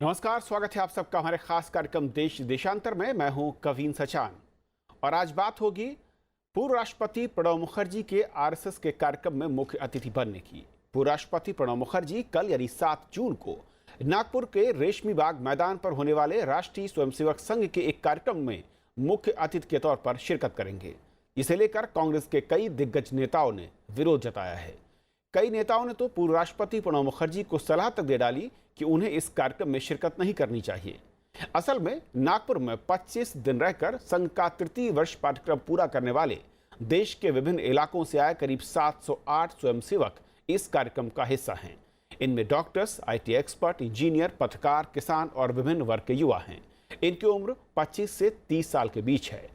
नमस्कार, स्वागत है आप सबका हमारे खास कार्यक्रम देश देशांतर में। मैं हूं कवीन सचान और आज बात होगी पूर्व राष्ट्रपति प्रणब मुखर्जी के आरएसएस के कार्यक्रम में मुख्य अतिथि बनने की। पूर्व राष्ट्रपति प्रणब मुखर्जी कल यानी 7 जून को नागपुर के रेशमी बाग मैदान पर होने वाले राष्ट्रीय स्वयंसेवक संघ के एक कार्यक्रम में मुख्य अतिथि के तौर पर शिरकत करेंगे। इसे लेकर कांग्रेस के कई दिग्गज नेताओं ने विरोध जताया है। कई नेताओं ने तो पूर्व राष्ट्रपति प्रणब मुखर्जी को सलाह तक दे डाली कि उन्हें इस कार्यक्रम में शिरकत नहीं करनी चाहिए। असल में नागपुर में 25 दिन रहकर संघ का तृतीय वर्ष पाठ्यक्रम पूरा करने वाले देश के विभिन्न इलाकों से आए करीब 708 स्वयंसेवक इस कार्यक्रम का हिस्सा हैं। इनमें डॉक्टर्स, आईटी एक्सपर्ट, इंजीनियर, पत्रकार, किसान और विभिन्न वर्ग के युवा हैं। इनकी उम्र 25 से 30 साल के बीच है।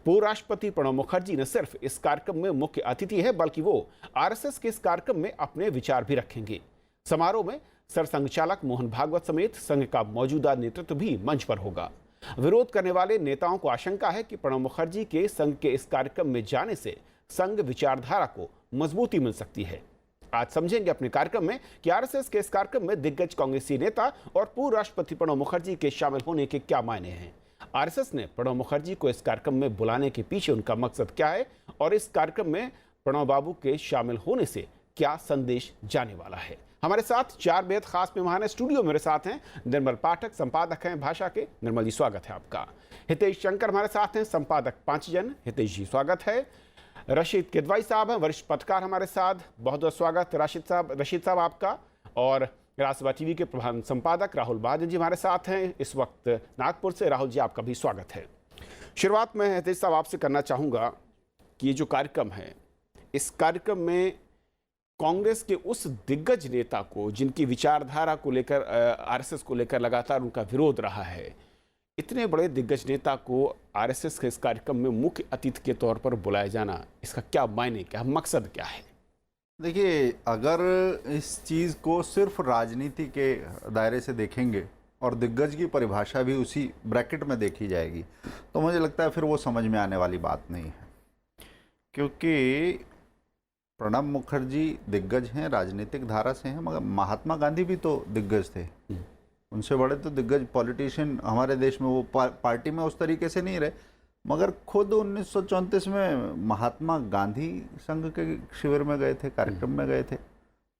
पूर्व राष्ट्रपति प्रणब मुखर्जी न सिर्फ इस कार्यक्रम में मुख्य अतिथि है, बल्कि वो आरएसएस के इस कार्यक्रम में अपने विचार भी रखेंगे। समारोह में सरसंघ चालक मोहन भागवत समेत संघ का मौजूदा नेतृत्व भी मंच पर होगा। विरोध करने वाले नेताओं को आशंका है कि प्रणब मुखर्जी के संघ के इस कार्यक्रम में जाने से संघ विचारधारा को मजबूती मिल सकती है। आज समझेंगे अपने कार्यक्रम में कि आरएसएस के इस कार्यक्रम में दिग्गज कांग्रेसी नेता और पूर्व राष्ट्रपति प्रणब मुखर्जी के शामिल होने के क्या मायने हैं। आरएसएस ने प्रणब मुखर्जी को इस कार्यक्रम में बुलाने के पीछे उनका मकसद क्या है और इस कार्यक्रम में प्रणब बाबू के शामिल होने से क्या संदेश जाने वाला है। हमारे साथ 4 बेहद खास मेहमान हैं। स्टूडियो मेरे साथ हैं निर्मल पाठक, संपादक हैं भाषा के। निर्मल जी, स्वागत है आपका। हितेश शंकर हमारे साथ हैं, संपादक पांचजन। हितेश जी, स्वागत है। रशीद किदवाई साहब हैं, वरिष्ठ पत्रकार, हमारे साथ। बहुत बहुत स्वागत रशीद साहब आपका। और राज्यसभा टीवी के प्रधान संपादक राहुल महाजन जी हमारे साथ हैं इस वक्त नागपुर से। राहुल जी, आपका भी स्वागत है। शुरुआत में हितेश साहब आपसे करना चाहूँगा कि ये जो कार्यक्रम है, इस कार्यक्रम में कांग्रेस के उस दिग्गज नेता को जिनकी विचारधारा को लेकर आरएसएस को लेकर लगातार उनका विरोध रहा है, इतने बड़े दिग्गज नेता को आरएसएस के इस कार्यक्रम में मुख्य अतिथि के तौर पर बुलाया जाना, इसका क्या मायने, क्या मकसद क्या है? देखिए, अगर इस चीज़ को सिर्फ राजनीति के दायरे से देखेंगे और दिग्गज की परिभाषा भी उसी ब्रैकेट में देखी जाएगी तो मुझे लगता है फिर वो समझ में आने वाली बात नहीं है। क्योंकि प्रणब मुखर्जी दिग्गज हैं, राजनीतिक धारा से हैं, मगर महात्मा गांधी भी तो दिग्गज थे। उनसे बड़े तो दिग्गज पॉलिटिशियन हमारे देश में वो पार्टी में उस तरीके से नहीं रहे, मगर खुद 1934 में महात्मा गांधी संघ के शिविर में गए थे, कार्यक्रम में गए थे।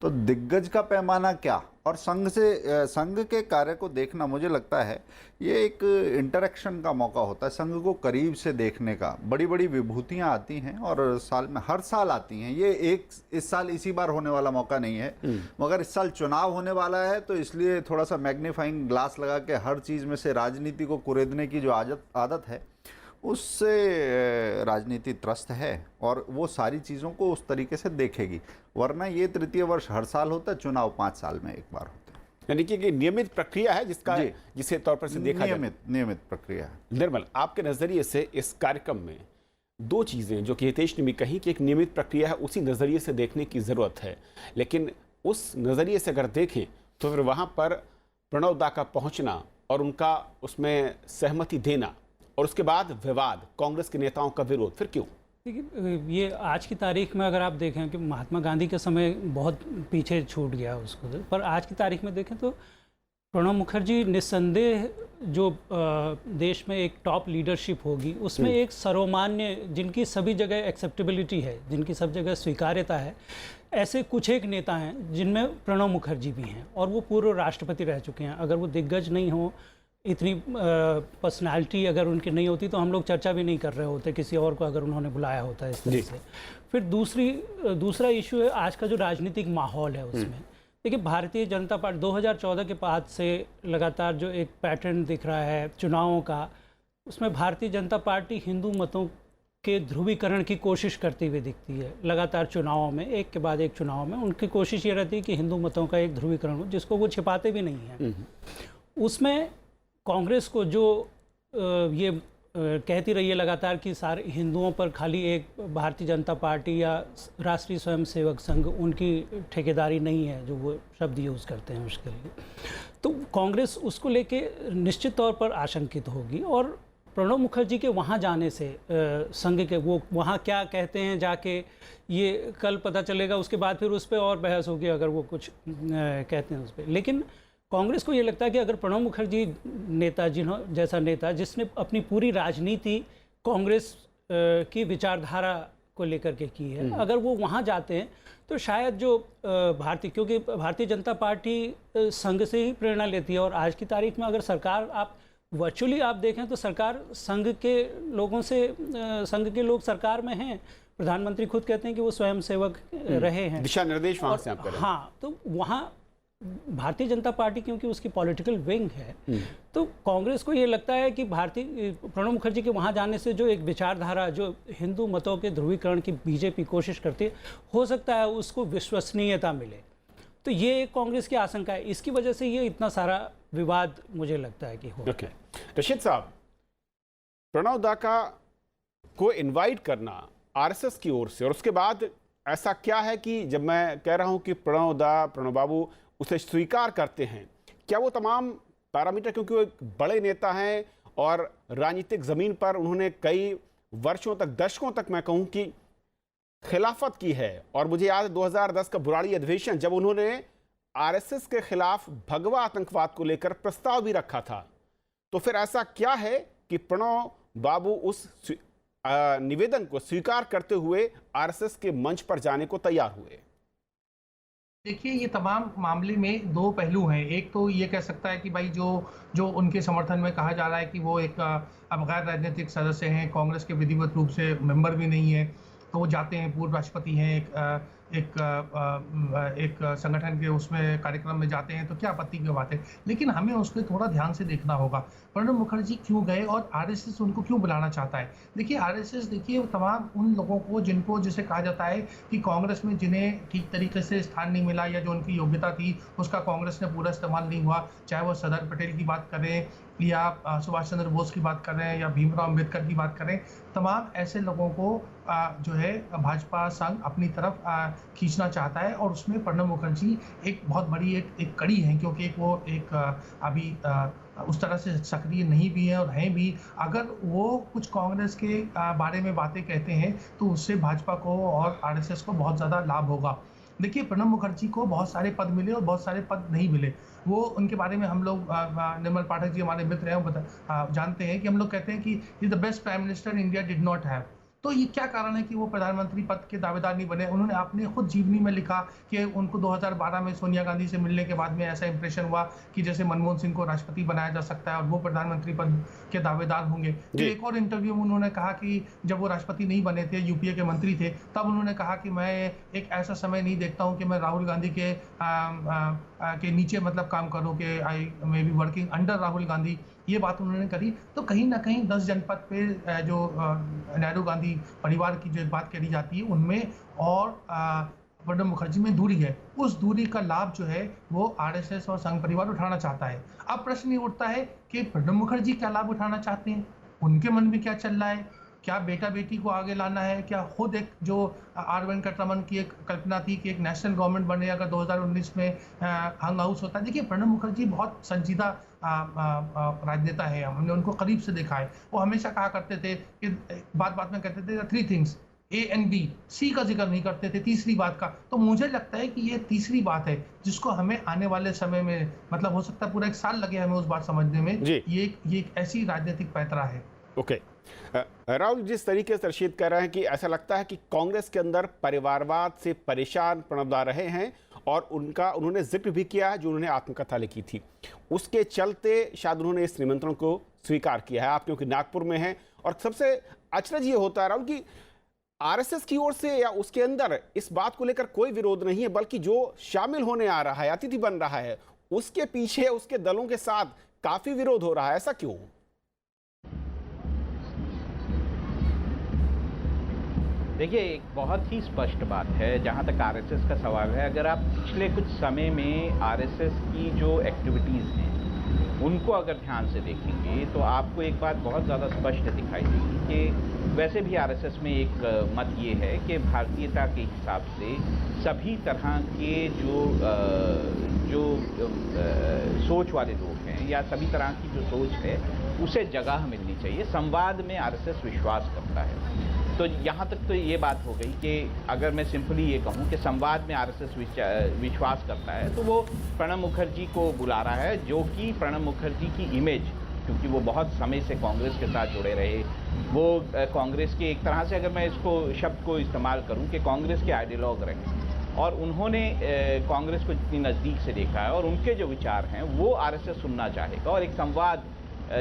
तो दिग्गज का पैमाना क्या और संघ के कार्य को देखना, मुझे लगता है ये एक इंटरेक्शन का मौका होता है, संघ को करीब से देखने का। बड़ी बड़ी विभूतियां आती हैं और साल में हर साल आती हैं। ये इस साल इसी बार होने वाला मौका नहीं है, मगर इस साल चुनाव होने वाला है तो इसलिए थोड़ा सा मैग्नीफाइंग ग्लास लगा के हर चीज़ में से राजनीति को कुरेदने की जो आदत है, उससे राजनीति त्रस्त है और वो सारी चीज़ों को उस तरीके से देखेगी। वरना ये तृतीय वर्ष हर साल होता है, चुनाव 5 साल में एक बार होता है। यानी कि नियमित प्रक्रिया है जिसे तौर पर से देखा नियमित प्रक्रिया है। निर्मल, आपके नजरिए से इस कार्यक्रम में 2 चीजें जो कि हितेश ने भी कही कि एक नियमित प्रक्रिया है, उसी नजरिए से देखने की जरूरत है। लेकिन उस नजरिए से अगर देखें तो फिर वहां पर प्रणब दा का पहुंचना और उनका उसमें सहमति देना और उसके बाद विवाद, कांग्रेस के नेताओं का विरोध, फिर क्यों? देखिए, ये आज की तारीख में अगर आप देखें कि महात्मा गांधी के समय बहुत पीछे छूट गया उसको, पर आज की तारीख में देखें तो प्रणब मुखर्जी निस्संदेह जो देश में एक टॉप लीडरशिप होगी उसमें एक सर्वमान्य, जिनकी सभी जगह एक्सेप्टेबिलिटी है, जिनकी सब जगह स्वीकार्यता है, ऐसे कुछ एक नेता हैं जिनमें प्रणब मुखर्जी भी हैं और वो पूर्व राष्ट्रपति रह चुके हैं। अगर वो दिग्गज नहीं हो, इतनी पर्सनालिटी अगर उनकी नहीं होती तो हम लोग चर्चा भी नहीं कर रहे होते किसी और को अगर उन्होंने बुलाया होता है इस तरह से। फिर दूसरा इशू है आज का जो राजनीतिक माहौल है उसमें। देखिए, भारतीय जनता पार्टी 2014 के बाद से लगातार जो एक पैटर्न दिख रहा है चुनावों का, उसमें भारतीय जनता पार्टी हिंदू मतों के ध्रुवीकरण की कोशिश करती हुई दिखती है। लगातार चुनावों में, एक के बाद एक चुनाव में उनकी कोशिश ये रहती है कि हिंदू मतों का एक ध्रुवीकरण हो, जिसको वो छिपाते भी नहीं हैं। उसमें कांग्रेस को जो ये कहती रही है लगातार कि सारे हिंदुओं पर खाली एक भारतीय जनता पार्टी या राष्ट्रीय स्वयंसेवक संघ उनकी ठेकेदारी नहीं है, जो वो शब्द यूज़ करते हैं उसके लिए, तो कांग्रेस उसको लेके निश्चित तौर पर आशंकित होगी। और प्रणब मुखर्जी के वहाँ जाने से संघ के वो वहाँ क्या कहते हैं जाके ये कल पता चलेगा, उसके बाद फिर उस पर और बहस होगी अगर वो कुछ कहते हैं उस पर। लेकिन कांग्रेस को ये लगता है कि अगर प्रणब मुखर्जी नेता जैसा नेता जिसने अपनी पूरी राजनीति कांग्रेस की विचारधारा को लेकर के की है, अगर वो वहाँ जाते हैं तो शायद जो क्योंकि भारतीय जनता पार्टी संघ से ही प्रेरणा लेती है, और आज की तारीख में अगर सरकार आप वर्चुअली आप देखें तो सरकार संघ के लोग सरकार में हैं। प्रधानमंत्री खुद कहते हैं कि वो स्वयं सेवक रहे हैं, दिशा निर्देश वहां से आप करें। हाँ, तो वहाँ भारतीय जनता पार्टी क्योंकि उसकी पॉलिटिकल विंग है, तो कांग्रेस को ये लगता है कि प्रणब मुखर्जी के वहाँ जाने से जो एक विचारधारा जो हिंदू मतों के ध्रुवीकरण की बीजेपी कोशिश करती है, हो सकता है उसको विश्वसनीयता मिले। तो ये एक कांग्रेस की आशंका है, इसकी वजह से ये इतना सारा विवाद मुझे लगता है कि हो। ओके, रशीद साहब, प्रणब दा को इनवाइट करना आरएसएस की ओर से, और उसके बाद ऐसा क्या है कि जब मैं कह रहा हूं कि प्रणब बाबू उसे स्वीकार करते हैं, क्या वो तमाम पैरामीटर, क्योंकि वो एक बड़े नेता हैं और राजनीतिक ज़मीन पर उन्होंने कई वर्षों तक, दशकों तक मैं कहूं कि खिलाफत की है, और मुझे याद है 2010 का बुराड़ी अधिवेशन जब उन्होंने आरएसएस के खिलाफ भगवा आतंकवाद को लेकर प्रस्ताव भी रखा था, तो फिर ऐसा क्या है कि प्रणब बाबू उस निवेदन को स्वीकार करते हुए आरएसएस के मंच पर जाने को तैयार हुए? देखिए, ये तमाम मामले में दो पहलू हैं। एक तो ये कह सकता है कि भाई जो उनके समर्थन में कहा जा रहा है कि वो एक गैर राजनीतिक सदस्य हैं, कांग्रेस के विधिवत रूप से मेंबर भी नहीं है, तो वो जाते हैं, पूर्व राष्ट्रपति हैं, एक संगठन के उसमें कार्यक्रम में जाते हैं, तो क्या आपत्ति की बात है। लेकिन हमें उसको थोड़ा ध्यान से देखना होगा, प्रणब मुखर्जी क्यों गए और आरएसएस उनको क्यों बुलाना चाहता है। देखिए, आरएसएस तमाम उन लोगों को जिनको जिसे कहा जाता है कि कांग्रेस में जिन्हें ठीक तरीके से स्थान नहीं मिला या जो उनकी योग्यता थी उसका कांग्रेस ने पूरा इस्तेमाल नहीं हुआ, चाहे वो सरदार पटेल की बात करें या सुभाष चंद्र बोस की बात करें या भीमराव अम्बेडकर की बात करें, तमाम ऐसे लोगों को जो है भाजपा संघ अपनी तरफ खींचना चाहता है, और उसमें प्रणब मुखर्जी एक बहुत बड़ी एक कड़ी है, क्योंकि वो अभी उस तरह से सक्रिय नहीं भी है और हैं भी। अगर वो कुछ कांग्रेस के बारे में बातें कहते हैं तो उससे भाजपा को और आरएसएस को बहुत ज़्यादा लाभ होगा। देखिए, प्रणब मुखर्जी को बहुत सारे पद मिले और बहुत सारे पद नहीं मिले। वो उनके बारे में हम लोग, निर्मल पाठक जी हमारे मित्र हैं, वो जानते हैं कि हम लोग कहते हैं कि he the best prime minister India did not have. तो ये क्या कारण है कि वो प्रधानमंत्री पद के दावेदार नहीं बने। उन्होंने अपने खुद जीवनी में लिखा कि उनको 2012 में सोनिया गांधी से मिलने के बाद में ऐसा इंप्रेशन हुआ कि जैसे मनमोहन सिंह को राष्ट्रपति बनाया जा सकता है और वो प्रधानमंत्री पद के दावेदार होंगे। तो एक और इंटरव्यू में उन्होंने कहा कि जब वो राष्ट्रपति नहीं बने थे, यूपीए के मंत्री थे, तब उन्होंने कहा कि मैं एक ऐसा समय नहीं देखता हूँ कि मैं राहुल गांधी के नीचे मतलब काम करूँ, कि I may be working under Rahul Gandhi. ये बात उन्होंने करी। तो कहीं ना कहीं 10 जनपद पे जो नेहरू गांधी परिवार की जो बात करी जाती है उनमें और प्रणब मुखर्जी में दूरी है, उस दूरी का लाभ जो है वो आरएसएस और संघ परिवार उठाना चाहता है। अब प्रश्न ये उठता है कि प्रणब मुखर्जी क्या लाभ उठाना चाहते हैं, उनके मन में क्या चल रहा है, क्या बेटा बेटी को आगे लाना है, क्या खुद एक जो आर वेंकटरमन की एक कल्पना थी कि एक नेशनल गवर्नमेंट बने अगर 2019 में हंग हाउस होता है। देखिए, प्रणब मुखर्जी बहुत संजीदा राजनेता है, हमने उनको करीब से देखा है। वो हमेशा कहा करते थे कि बात में कहते थे 3 थिंग्स, ए एंड बी, सी का जिक्र नहीं करते थे तीसरी बात का। तो मुझे लगता है कि ये तीसरी बात है जिसको हमें आने वाले समय में, मतलब हो सकता है पूरा 1 साल लगे हमें उस बात समझने में। ये एक ऐसी राजनीतिक पैतरा है। ओके, राहुल, जिस तरीके से रशीद कह रहे हैं कि ऐसा लगता है कि कांग्रेस के अंदर परिवारवाद से परेशान प्रणब दा रहे हैं, और उन्होंने जिक्र भी किया है जो उन्होंने आत्मकथा लिखी थी, उसके चलते शायद उन्होंने इस निमंत्रण को स्वीकार किया है। आप क्योंकि नागपुर में हैं, और सबसे अचरज ये होता है राहुल कि आरएसएस की ओर से या उसके अंदर इस बात को लेकर कोई विरोध नहीं है, बल्कि जो शामिल होने आ रहा है, अतिथि बन रहा है, उसके पीछे उसके दलों के साथ काफी विरोध हो रहा है। ऐसा क्यों? देखिए, एक बहुत ही स्पष्ट बात है जहाँ तक आरएसएस का सवाल है। अगर आप पिछले कुछ समय में आरएसएस की जो एक्टिविटीज़ हैं उनको अगर ध्यान से देखेंगे तो आपको एक बात बहुत ज़्यादा स्पष्ट दिखाई देगी कि वैसे भी आरएसएस में एक मत ये है कि भारतीयता के हिसाब से सभी तरह के जो सोच वाले लोग हैं या सभी तरह की जो सोच है उसे जगह मिलनी चाहिए। संवाद में आरएसएस विश्वास करता है। तो यहाँ तक तो ये बात हो गई कि अगर मैं सिंपली ये कहूँ कि संवाद में आरएसएस विश्वास करता है तो वो प्रणब मुखर्जी को बुला रहा है, जो कि प्रणब मुखर्जी की इमेज, क्योंकि वो बहुत समय से कांग्रेस के साथ जुड़े रहे, वो कांग्रेस के एक तरह से, अगर मैं इसको शब्द को इस्तेमाल करूं, कि कांग्रेस के आइडियोलॉग रहे और उन्होंने कांग्रेस को जितनी नज़दीक से देखा है और उनके जो विचार हैं वो आरएसएस सुनना चाहेगा और एक संवाद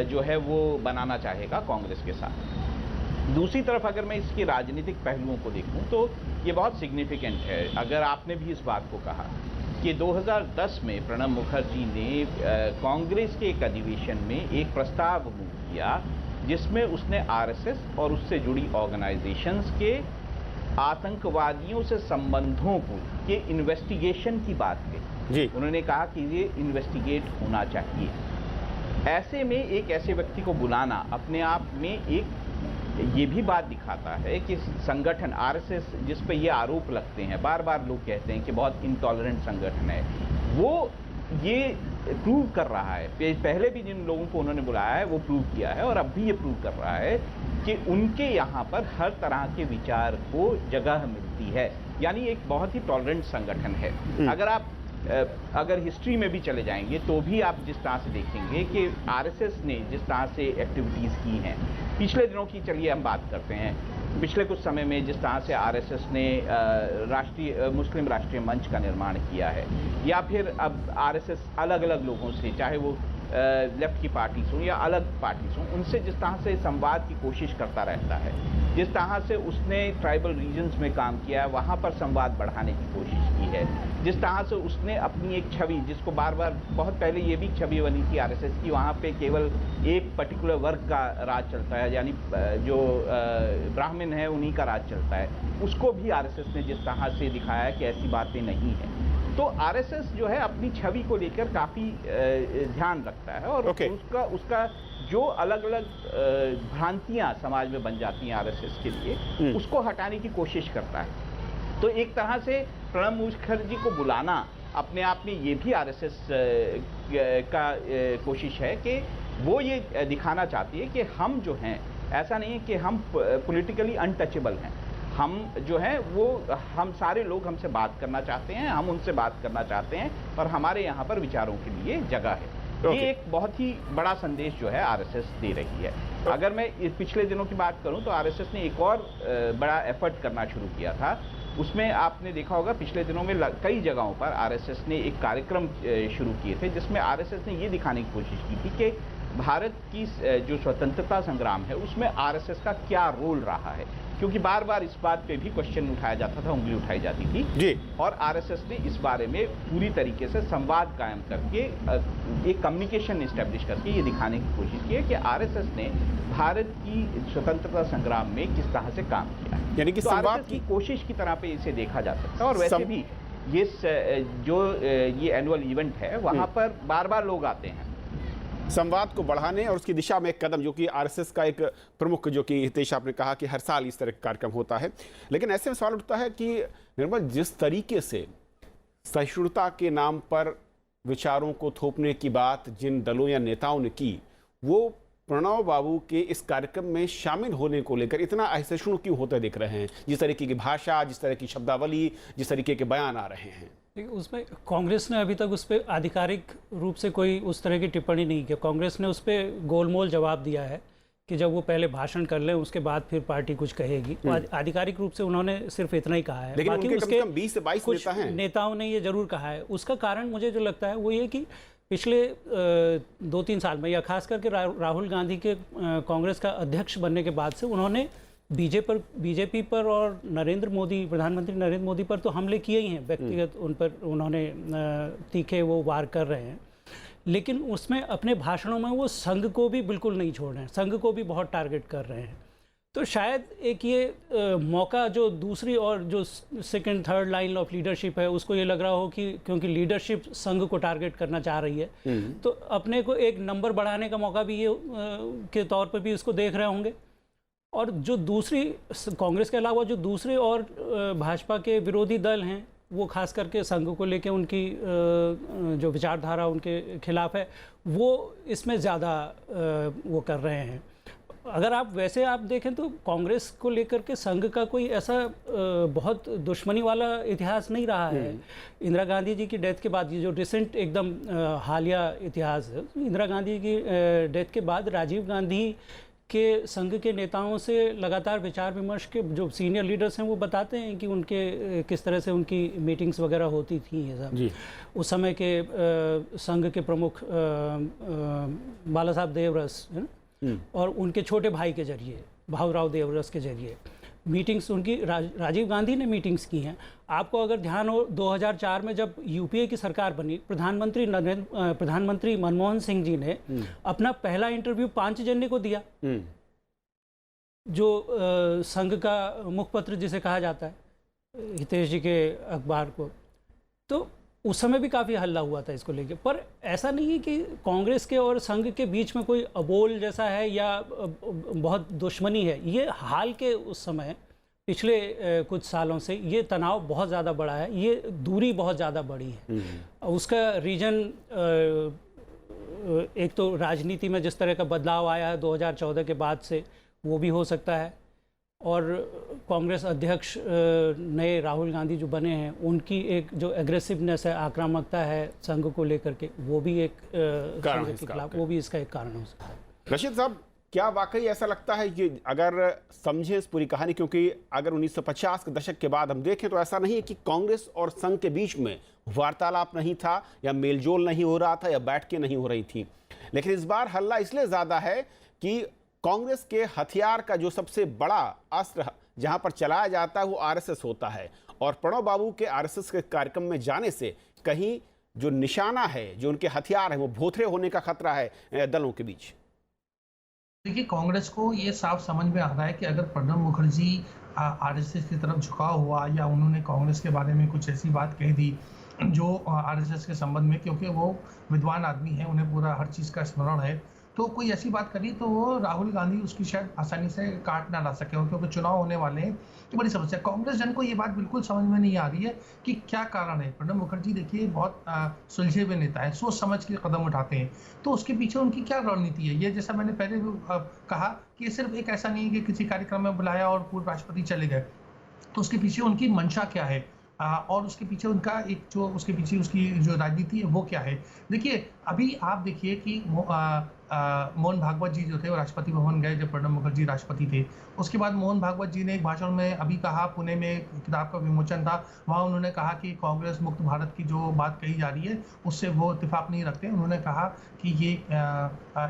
जो है वो बनाना चाहेगा कांग्रेस के साथ। दूसरी तरफ अगर मैं इसके राजनीतिक पहलुओं को देखूं तो ये बहुत सिग्निफिकेंट है। अगर आपने भी इस बात को कहा कि 2010 में प्रणब मुखर्जी ने कांग्रेस के एक अधिवेशन में एक प्रस्ताव मूव किया जिसमें उसने आरएसएस और उससे जुड़ी ऑर्गेनाइजेशंस के आतंकवादियों से संबंधों को के इन्वेस्टिगेशन की बात की। जी। उन्होंने कहा कि ये इन्वेस्टिगेट होना चाहिए। ऐसे में एक ऐसे व्यक्ति को बुलाना अपने आप में एक ये भी बात दिखाता है कि संगठन आरएसएस, जिस पे ये आरोप लगते हैं, बार बार लोग कहते हैं कि बहुत इंटॉलरेंट संगठन है, वो ये प्रूव कर रहा है। पहले भी जिन लोगों को उन्होंने बुलाया है वो प्रूव किया है और अब भी ये प्रूव कर रहा है कि उनके यहाँ पर हर तरह के विचार को जगह मिलती है, यानी एक बहुत ही टॉलरेंट संगठन है। अगर हिस्ट्री में भी चले जाएंगे तो भी आप जिस तरह से देखेंगे कि आरएसएस ने जिस तरह से एक्टिविटीज़ की हैं, पिछले दिनों की चलिए हम बात करते हैं, पिछले कुछ समय में जिस तरह से आरएसएस ने मुस्लिम राष्ट्रीय मंच का निर्माण किया है, या फिर अब आरएसएस अलग अलग लोगों से, चाहे वो लेफ्ट की पार्टीज हों या अलग पार्टीज हों, उनसे जिस तरह से संवाद की कोशिश करता रहता है, जिस तरह से उसने ट्राइबल रीजन्स में काम किया है वहाँ पर संवाद बढ़ाने की कोशिश की है, जिस तरह से उसने अपनी एक छवि, जिसको बार बार, बहुत पहले ये भी छवि बनी थी आरएसएस की, वहाँ पे केवल एक पर्टिकुलर वर्ग का राज चलता है, यानी जो ब्राह्मण है उन्हीं का राज चलता है, उसको भी आरएसएस ने जिस तरह से दिखाया है कि ऐसी बातें नहीं हैं। तो आरएसएस जो है अपनी छवि को लेकर काफ़ी ध्यान रखता है और उसका जो अलग अलग भ्रांतियां समाज में बन जाती हैं आरएसएस के लिए, उसको हटाने की कोशिश करता है। तो एक तरह से प्रणब मुखर्जी को बुलाना अपने आप में ये भी आरएसएस का कोशिश है कि वो ये दिखाना चाहती है कि हम जो हैं, ऐसा नहीं है कि हम पॉलिटिकली अनटचेबल हैं, हम जो हैं वो, हम सारे लोग हमसे बात करना चाहते हैं, हम उनसे बात करना चाहते हैं और हमारे यहाँ पर विचारों के लिए जगह है। ये एक बहुत ही बड़ा संदेश जो है आरएसएस दे रही है। अगर मैं इस पिछले दिनों की बात करूं तो आरएसएस ने एक और बड़ा एफर्ट करना शुरू किया था। उसमें आपने देखा होगा पिछले दिनों में कई जगहों पर आरएसएस ने एक कार्यक्रम शुरू किए थे जिसमें आरएसएस ने ये दिखाने की कोशिश की थी कि भारत की जो स्वतंत्रता संग्राम है उसमें आरएसएस का क्या रोल रहा है, क्योंकि बार बार इस बात पे भी क्वेश्चन उठाया जाता था, उंगली उठाई जाती थी जी। और आरएसएस ने इस बारे में पूरी तरीके से संवाद कायम करके एक कम्युनिकेशन इस्टेब्लिश करके ये दिखाने की कोशिश की है कि आरएसएस ने भारत की स्वतंत्रता संग्राम में किस तरह से काम किया है, यानी कि तो संवाद की कोशिश की तरह पे इसे देखा जा सकता है। और वैसे भी ये एनुअल इवेंट है, वहां पर बार बार लोग आते हैं। संवाद को बढ़ाने और उसकी दिशा में एक कदम, जो कि आरएसएस का एक प्रमुख, जो कि हितेश आपने कहा कि हर साल इस तरह का कार्यक्रम होता है, लेकिन ऐसे में सवाल उठता है कि निर्मल, जिस तरीके से सहिष्णुता के नाम पर विचारों को थोपने की बात जिन दलों या नेताओं ने की, वो प्रणब बाबू के इस कार्यक्रम में शामिल होने को लेकर इतना असहिष्णु क्यों होते दिख रहे हैं? जिस तरीके की भाषा, जिस तरह की शब्दावली, जिस तरीके के बयान आ रहे हैं। उसमें कांग्रेस ने अभी तक उस पर आधिकारिक रूप से कोई उस तरह की टिप्पणी नहीं की। कांग्रेस ने उस पर गोलमोल जवाब दिया है कि जब वो पहले भाषण कर लें उसके बाद फिर पार्टी कुछ कहेगी। आधिकारिक रूप से उन्होंने सिर्फ इतना ही कहा है, लेकिन बाकी उसके 20 से 22 कुछ नेता हैं। नेताओं ने ये जरूर कहा है। उसका कारण मुझे जो लगता है वो ये कि पिछले 2-3 साल में, या खास करके राहुल गांधी के कांग्रेस का अध्यक्ष बनने के बाद से, उन्होंने बीजेपी पर और प्रधानमंत्री नरेंद्र मोदी पर तो हमले किए ही हैं, व्यक्तिगत उन पर उन्होंने तीखे वो वार कर रहे हैं, लेकिन उसमें अपने भाषणों में वो संघ को भी बिल्कुल नहीं छोड़ रहे हैं, संघ को भी बहुत टारगेट कर रहे हैं। तो शायद एक ये मौका जो दूसरी और जो second third line of leadership है उसको ये लग रहा हो कि क्योंकि लीडरशिप संघ को टारगेट करना चाह रही है, तो अपने को एक नंबर बढ़ाने का मौका भी ये के तौर पर भी इसको देख रहे होंगे। और जो दूसरी, कांग्रेस के अलावा जो दूसरे और भाजपा के विरोधी दल हैं, वो खास करके संघ को लेके उनकी जो विचारधारा उनके खिलाफ है, वो इसमें ज़्यादा वो कर रहे हैं। अगर आप वैसे आप देखें तो कांग्रेस को लेकर के संघ का कोई ऐसा बहुत दुश्मनी वाला इतिहास नहीं रहा है। इंदिरा गांधी जी की डेथ के बाद, ये जो रिसेंट एकदम हालिया इतिहास है, इंदिरा गांधी की डेथ के बाद राजीव गांधी के संघ के नेताओं से लगातार विचार विमर्श के जो सीनियर लीडर्स हैं वो बताते हैं कि उनके किस तरह से उनकी मीटिंग्स वगैरह होती थी ये सब। उस समय के संघ के प्रमुख बाला साहब देवरस है ना, और उनके छोटे भाई के जरिए भाऊराव देवरस के जरिए मीटिंग्स उनकी राजीव गांधी ने मीटिंग्स की हैं। आपको अगर ध्यान हो 2004 में जब यूपीए की सरकार बनी, प्रधानमंत्री मनमोहन सिंह जी ने अपना पहला इंटरव्यू 5 जनवरी को दिया, जो संघ का मुखपत्र जिसे कहा जाता है, हितेश जी के अखबार को। तो उस समय भी काफ़ी हल्ला हुआ था इसको लेके, पर ऐसा नहीं है कि कांग्रेस के और संघ के बीच में कोई अबोल जैसा है या बहुत दुश्मनी है। ये हाल के उस समय पिछले कुछ सालों से ये तनाव बहुत ज़्यादा बढ़ा है, ये दूरी बहुत ज़्यादा बढ़ी है। उसका रीजन एक तो राजनीति में जिस तरह का बदलाव आया है 2014 के बाद से, वो भी हो सकता है, और कांग्रेस अध्यक्ष नए राहुल गांधी जो बने हैं उनकी एक जो एग्रेसिवनेस है, आक्रामकता है संघ को लेकर के, वो भी एक कारण संघ के खिलाफ, वो भी इसका एक कारण हो सकता है। रशीद साहब, क्या वाकई ऐसा लगता है कि अगर समझें इस पूरी कहानी, क्योंकि अगर 1950 के दशक के बाद हम देखें तो ऐसा नहीं है कि कांग्रेस और संघ के बीच में वार्तालाप नहीं था या मेलजोल नहीं हो रहा था या बैठकें नहीं हो रही थी, लेकिन इस बार हल्ला इसलिए ज़्यादा है कि कांग्रेस के हथियार का जो सबसे बड़ा अस्त्र जहां पर चलाया जाता है वो आरएसएस होता है, और प्रणब बाबू के आरएसएस के कार्यक्रम में जाने से कहीं जो निशाना है, जो उनके हथियार है, वो भोथरे होने का खतरा है दलों के बीच। देखिए, कांग्रेस को ये साफ समझ में आ रहा है कि अगर प्रणब मुखर्जी आरएसएस की तरफ झुका हुआ या उन्होंने कांग्रेस के बारे में कुछ ऐसी बात कह दी जो आरएसएस के संबंध में, क्योंकि वो विद्वान आदमी है, उन्हें पूरा हर चीज़ का स्मरण है, तो कोई ऐसी बात करी तो वो राहुल गांधी उसकी शायद आसानी से काट ना ला सके, क्योंकि चुनाव होने वाले हैं। तो बड़ी समस्या, कांग्रेस जन को ये बात बिल्कुल समझ में नहीं आ रही है कि क्या कारण है। प्रणब मुखर्जी देखिए बहुत सुलझे हुए नेता है, सोच समझ के कदम उठाते हैं, तो उसके पीछे उनकी क्या रणनीति है। ये जैसा मैंने पहले कहा कि ये सिर्फ एक ऐसा नहीं है कि किसी कार्यक्रम में बुलाया और पूर्व राष्ट्रपति चले गए, तो उसके पीछे उनकी मंशा क्या है और उसके पीछे उनका एक जो उसके पीछे उसकी जो राजनीति है वो क्या है। देखिए, अभी आप देखिए कि मोहन भागवत जी जो थे वो राष्ट्रपति भवन गए जब प्रणब मुखर्जी राष्ट्रपति थे। उसके बाद मोहन भागवत जी ने एक भाषण में अभी कहा, पुणे में किताब का विमोचन था, वहाँ उन्होंने कहा कि कांग्रेस मुक्त भारत की जो बात कही जा रही है उससे वो इत्तेफाक नहीं रखते। उन्होंने कहा कि ये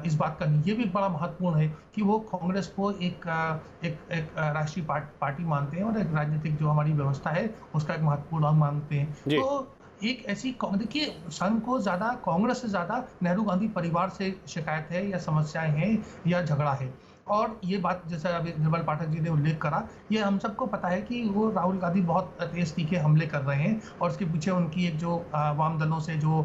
इस बात का ये भी बड़ा महत्वपूर्ण है कि वो कांग्रेस को एक राष्ट्रीय पार्टी मानते हैं और एक राजनीतिक जो हमारी व्यवस्था है उसका एक महत्वपूर्ण अंग मानते हैं। तो एक ऐसी, देखिए, संघ को ज़्यादा कांग्रेस से ज़्यादा नेहरू गांधी परिवार से शिकायत है या समस्याएं हैं या झगड़ा है। और ये बात जैसा अभी निर्मल पाठक जी ने उल्लेख करा, ये हम सबको पता है कि वो राहुल गांधी बहुत तेज तीखे हमले कर रहे हैं और उसके पीछे उनकी एक जो वाम दलों से जो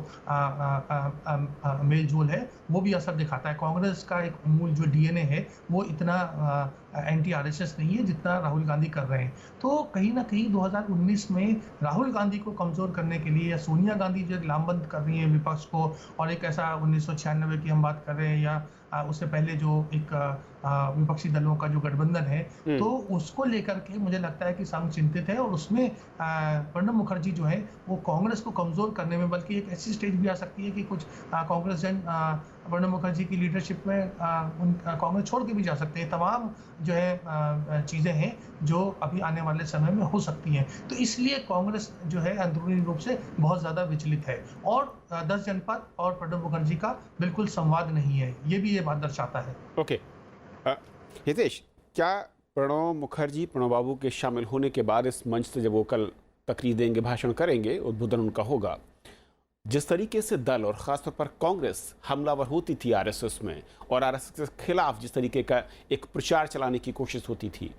मेल जोल है वो भी असर दिखाता है। कांग्रेस का एक मूल जो डीएनए है वो इतना एंटी आरएसएस नहीं है जितना राहुल गांधी कर रहे हैं। तो कहीं ना कहीं 2019 में राहुल गांधी को कमजोर करने के लिए या सोनिया गांधी जो लामबंद कर रही है विपक्ष को, और एक ऐसा 1996 की हम बात कर रहे हैं या उससे पहले जो एक विपक्षी दलों का जो गठबंधन है, तो उसको लेकर के मुझे लगता है कि संघ चिंतित है और उसमें प्रणब मुखर्जी जो है वो कांग्रेस को कमजोर करने में, बल्कि एक ऐसी स्टेज भी आ सकती है कि कुछ कांग्रेस जन प्रणब मुखर्जी की लीडरशिप में कांग्रेस छोड़ के भी जा सकते हैं। तमाम जो है चीज़ें हैं जो अभी आने वाले समय में हो सकती हैं। तो इसलिए कांग्रेस जो है अंदरूनी रूप से बहुत ज़्यादा विचलित है और 10 जनपद और प्रणब मुखर्जी का बिल्कुल संवाद नहीं है, ये भी ये बात दर्शाता है। ओके, हितेश, क्या प्रणब मुखर्जी, प्रणब बाबू के शामिल होने के बाद इस मंच से जब वो कल तकरीर देंगे, भाषण करेंगे, उद्बोधन उनका होगा, जिस तरीके से दल और ख़ासतौर पर कांग्रेस हमलावर होती थी आरएसएस में और आरएसएस के खिलाफ जिस तरीके का एक प्रचार चलाने की कोशिश होती थी,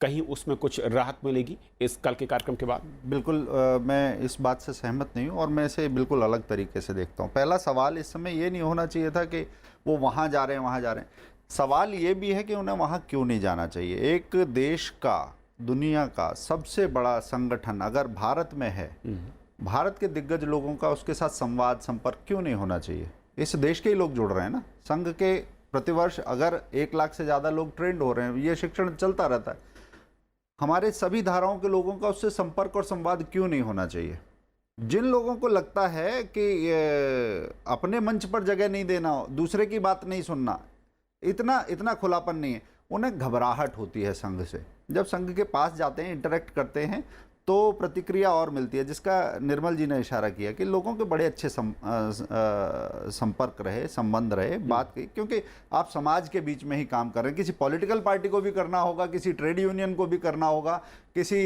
कहीं उसमें कुछ राहत मिलेगी इस कल के कार्यक्रम के बाद? बिल्कुल, मैं इस बात से सहमत नहीं हूँ और मैं इसे बिल्कुल अलग तरीके से देखता हूँ। पहला सवाल इस समय ये नहीं होना चाहिए था कि वो वहाँ जा रहे हैं, वहाँ जा रहे हैं। सवाल ये भी है कि उन्हें वहाँ क्यों नहीं जाना चाहिए। एक देश का, दुनिया का सबसे बड़ा संगठन अगर भारत में है, भारत के दिग्गज लोगों का उसके साथ संवाद, संपर्क क्यों नहीं होना चाहिए? इस देश के ही लोग जुड़ रहे हैं ना। संघ के प्रतिवर्ष अगर 1 लाख से ज़्यादा लोग ट्रेंड हो रहे हैं, ये शिक्षण चलता रहता है, हमारे सभी धाराओं के लोगों का उससे संपर्क और संवाद क्यों नहीं होना चाहिए? जिन लोगों को लगता है कि अपने मंच पर जगह नहीं देना, दूसरे की बात नहीं सुनना, इतना खुलापन नहीं है, उन्हें घबराहट होती है संघ से। जब संघ के पास जाते हैं, इंटरेक्ट करते हैं, तो प्रतिक्रिया और मिलती है, जिसका निर्मल जी ने इशारा किया कि लोगों के बड़े अच्छे संपर्क रहे, संबंध रहे, बात की, क्योंकि आप समाज के बीच में ही काम कर रहे हैं। किसी पॉलिटिकल पार्टी को भी करना होगा, किसी ट्रेड यूनियन को भी करना होगा, किसी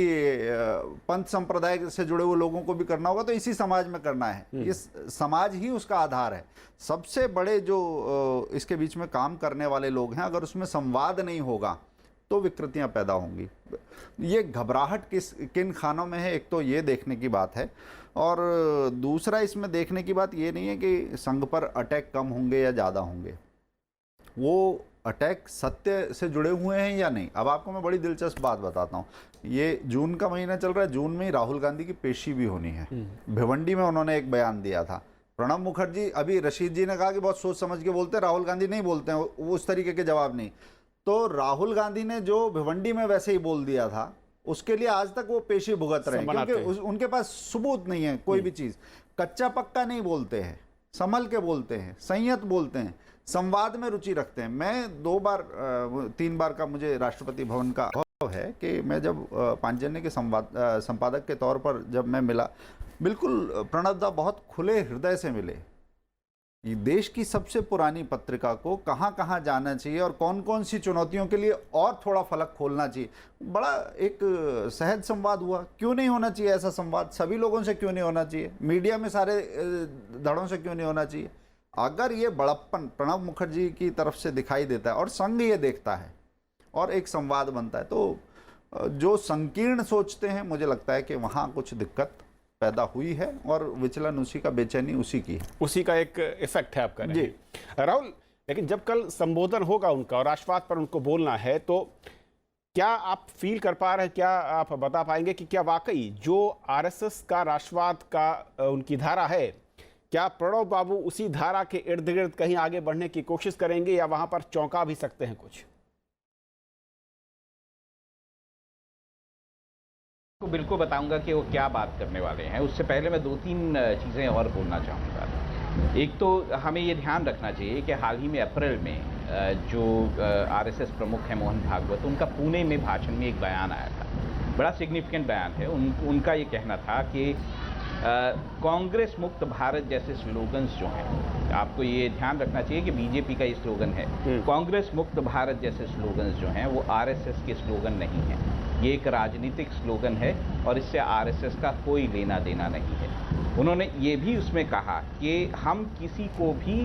पंथ संप्रदाय से जुड़े हुए लोगों को भी करना होगा, तो इसी समाज में करना है। ये समाज ही उसका आधार है। सबसे बड़े जो इसके बीच में काम करने वाले लोग हैं, अगर उसमें संवाद नहीं होगा तो विकृतियां पैदा होंगी। ये घबराहट किन खानों में है, एक तो ये देखने की बात है, और दूसरा इसमें देखने की बात ये नहीं है कि संघ पर अटैक कम होंगे या ज़्यादा होंगे, वो अटैक सत्य से जुड़े हुए हैं या नहीं। अब आपको मैं बड़ी दिलचस्प बात बताता हूँ। ये जून का महीना चल रहा है, जून में ही राहुल गांधी की पेशी भी होनी है। भिवंडी में उन्होंने एक बयान दिया था। प्रणब मुखर्जी, अभी रशीद जी ने कहा कि बहुत सोच समझ के बोलते हैं, राहुल गांधी नहीं बोलते हैं, वो उस तरीके के जवाब नहीं। तो राहुल गांधी ने जो भिवंडी में वैसे ही बोल दिया था, उसके लिए आज तक वो पेशी भुगत रहे हैं, क्योंकि उनके पास सबूत नहीं है कोई भी चीज। कच्चा पक्का नहीं बोलते हैं, संभल के बोलते हैं, संयत बोलते हैं, संवाद में रुचि रखते हैं। मैं 3 बार का मुझे राष्ट्रपति भवन का अनुभव है कि मैं जब पांचजन्य के संपादक के तौर पर जब मैं मिला, बिल्कुल प्रणब दा बहुत खुले हृदय से मिले। ये देश की सबसे पुरानी पत्रिका को कहाँ कहाँ जाना चाहिए और कौन कौन सी चुनौतियों के लिए और थोड़ा फलक खोलना चाहिए, बड़ा एक सहज संवाद हुआ। क्यों नहीं होना चाहिए ऐसा संवाद? सभी लोगों से क्यों नहीं होना चाहिए? मीडिया में सारे धड़ों से क्यों नहीं होना चाहिए? अगर ये बड़प्पन प्रणब मुखर्जी की तरफ से दिखाई देता है और संघ ये देखता है और एक संवाद बनता है, तो जो संकीर्ण सोचते हैं, मुझे लगता है कि वहाँ कुछ दिक्कत पैदा हुई है और विचलन उसी का, बेचैनी उसी की है, उसी का एक इफेक्ट है आपका जी राहुल। लेकिन जब कल संबोधन होगा उनका और राष्ट्रवाद पर उनको बोलना है, तो क्या आप फील कर पा रहे हैं, क्या आप बता पाएंगे कि क्या वाकई जो आरएसएस का राष्ट्रवाद का उनकी धारा है, क्या प्रणब बाबू उसी धारा के इर्द गिर्द कहीं आगे बढ़ने की कोशिश करेंगे या वहां पर चौंका भी सकते हैं कुछ? तो बिल्कुल बताऊंगा कि वो क्या बात करने वाले हैं। उससे पहले मैं 2-3 चीज़ें और बोलना चाहूँगा। एक तो हमें ये ध्यान रखना चाहिए कि हाल ही में अप्रैल में जो आरएसएस प्रमुख हैं मोहन भागवत, उनका पुणे में भाषण में एक बयान आया था, बड़ा सिग्निफिकेंट बयान है। उनका ये कहना था कि कांग्रेस मुक्त भारत जैसे स्लोगन्स जो हैं, आपको ये ध्यान रखना चाहिए कि बीजेपी का ये स्लोगन है, कांग्रेस मुक्त भारत जैसे स्लोगन्स जो हैं वो आरएसएस के स्लोगन नहीं हैं। ये एक राजनीतिक स्लोगन है और इससे आरएसएस का कोई लेना देना नहीं है। उन्होंने ये भी उसमें कहा कि हम किसी को भी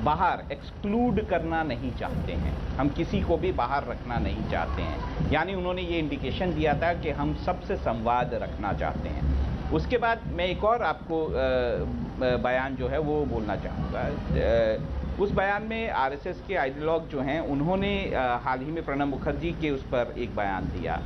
बाहर एक्सक्लूड करना नहीं चाहते हैं, हम किसी को भी बाहर रखना नहीं चाहते हैं। यानी उन्होंने ये इंडिकेशन दिया था कि हम सबसे संवाद रखना चाहते हैं। उसके बाद मैं एक और आपको बयान जो है वो बोलना चाहूँगा। उस बयान में आरएसएस के आइडियोलॉग जो हैं, उन्होंने हाल ही में प्रणब मुखर्जी के उस पर एक बयान दिया,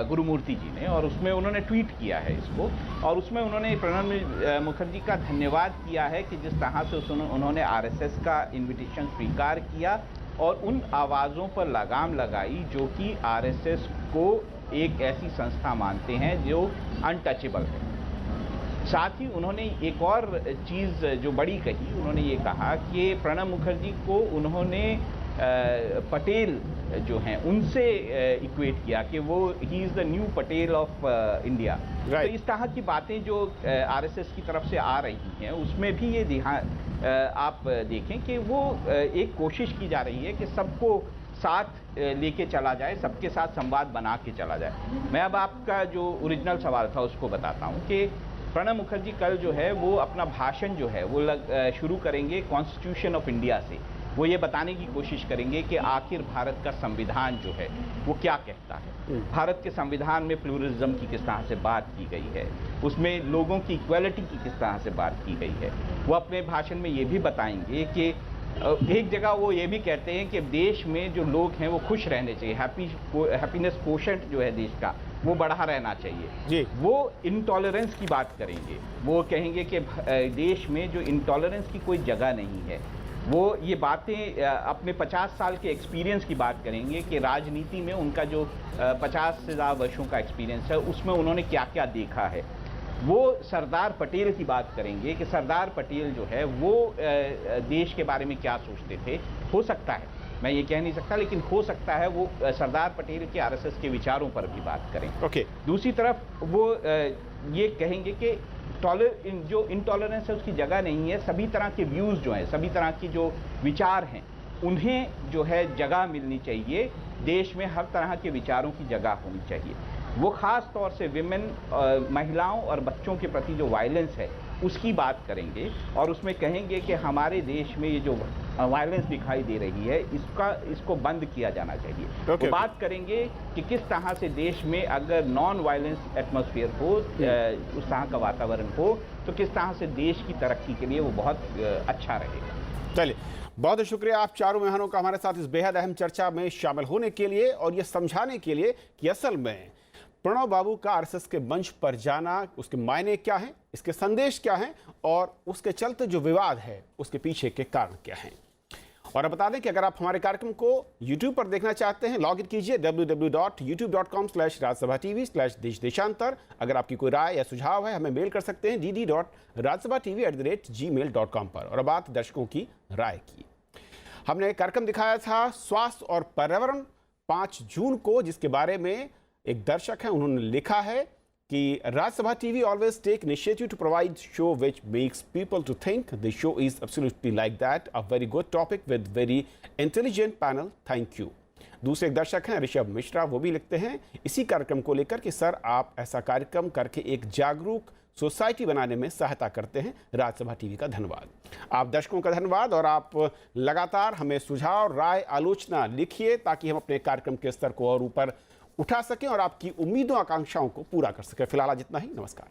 गुरुमूर्ति जी ने, और उसमें उन्होंने ट्वीट किया है इसको, और उसमें उन्होंने प्रणब मुखर्जी का धन्यवाद किया है कि जिस तरह से उन्होंने आरएसएस का इन्विटेशन स्वीकार किया और उन आवाज़ों पर लगाम लगाई जो कि आरएसएस को एक ऐसी संस्था मानते हैं जो अनटचेबल है। साथ ही उन्होंने एक और चीज़ जो बड़ी कही, उन्होंने ये कहा कि प्रणब मुखर्जी को उन्होंने पटेल जो हैं उनसे इक्वेट किया कि वो he is the new Patel of India. तो इस तरह की बातें जो आरएसएस की तरफ से आ रही हैं, उसमें भी ये ध्यान आप देखें कि वो एक कोशिश की जा रही है कि सबको साथ लेके चला जाए, सबके साथ संवाद बना के चला जाए। मैं अब आपका जो ओरिजिनल सवाल था उसको बताता हूँ कि प्रणब मुखर्जी कल जो है वो अपना भाषण जो है वो शुरू करेंगे कॉन्स्टिट्यूशन ऑफ इंडिया से। वो ये बताने की कोशिश करेंगे कि आखिर भारत का संविधान जो है वो क्या कहता है। भारत के संविधान में प्लूरलिज्म की किस तरह से बात की गई है, उसमें लोगों की इक्वालिटी की किस तरह से बात की गई है। वो अपने भाषण में ये भी बताएंगे कि एक जगह वो ये भी कहते हैं कि देश में जो लोग हैं वो खुश रहने चाहिए, हैप्पीनेस कोशेंट जो है देश का वो बढ़ा रहना चाहिए जी। वो इंटॉलरेंस की बात करेंगे, वो कहेंगे कि देश में जो इंटॉलरेंस की कोई जगह नहीं है। वो ये बातें अपने 50 साल के एक्सपीरियंस की बात करेंगे कि राजनीति में उनका जो 50 से ज़्यादा वर्षों का एक्सपीरियंस है उसमें उन्होंने क्या क्या देखा है। वो सरदार पटेल की बात करेंगे कि सरदार पटेल जो है वो देश के बारे में क्या सोचते थे। हो सकता है, मैं ये कह नहीं सकता, लेकिन हो सकता है वो सरदार पटेल के आरएसएस के विचारों पर भी बात करें। ओके। दूसरी तरफ वो ये कहेंगे कि जो इंटॉलरेंस है उसकी जगह नहीं है, सभी तरह के व्यूज़ जो हैं, सभी तरह की जो विचार हैं उन्हें जो है जगह मिलनी चाहिए। देश में हर तरह के विचारों की जगह होनी चाहिए। वो ख़ास तौर से विमेन, महिलाओं और बच्चों के प्रति जो वायलेंस है उसकी बात करेंगे और उसमें कहेंगे कि हमारे देश में ये जो वायलेंस दिखाई दे रही है इसको बंद किया जाना चाहिए। वो बात करेंगे कि किस तरह से देश में अगर नॉन वायलेंस एटमॉस्फेयर हो, उस तरह का वातावरण हो, तो किस तरह से देश की तरक्की के लिए वो बहुत अच्छा रहेगा। चलिए, बहुत शुक्रिया आप चारों मेहमानों का हमारे साथ इस बेहद अहम चर्चा में शामिल होने के लिए और ये समझाने के लिए कि असल में प्रणव बाबू का आरएसएस के मंच पर जाना, उसके मायने क्या हैं, इसके संदेश क्या हैं और उसके चलते जो विवाद है उसके पीछे के कारण क्या हैं। और अब बता दें कि अगर आप हमारे कार्यक्रम को YouTube पर देखना चाहते हैं, लॉग इन कीजिए www.youtube.com/rajyasabha.tv/देश-देशांतर। अगर आपकी कोई राय या सुझाव है हमें मेल कर सकते हैं dd.rajyasabhatv@gmail.com पर। और अब बात दर्शकों की राय की। हमने एक कार्यक्रम दिखाया था स्वास्थ्य और पर्यावरण 5 जून को, जिसके बारे में एक दर्शक हैं, उन्होंने लिखा है कि Rajya Sabha TV always take initiative to provide show which makes people to think. The show is absolutely like that. A very good topic with very intelligent panel. Thank you. दूसरे एक दर्शक हैं ऋषभ मिश्रा, वो भी लिखते हैं इसी कार्यक्रम को लेकर कि सर आप ऐसा कार्यक्रम करके एक जागरूक सोसाइटी बनाने में सहायता करते हैं। राज्यसभा टीवी का धन्यवाद। आप दर्शकों का धन्यवाद और आप लगातार हमें सुझाव, राय, आलोचना लिखिए ताकि हम अपने कार्यक्रम के स्तर को और ऊपर उठा सकें और आपकी उम्मीदों आकांक्षाओं को पूरा कर सकें। फिलहाल आज इतना ही। नमस्कार।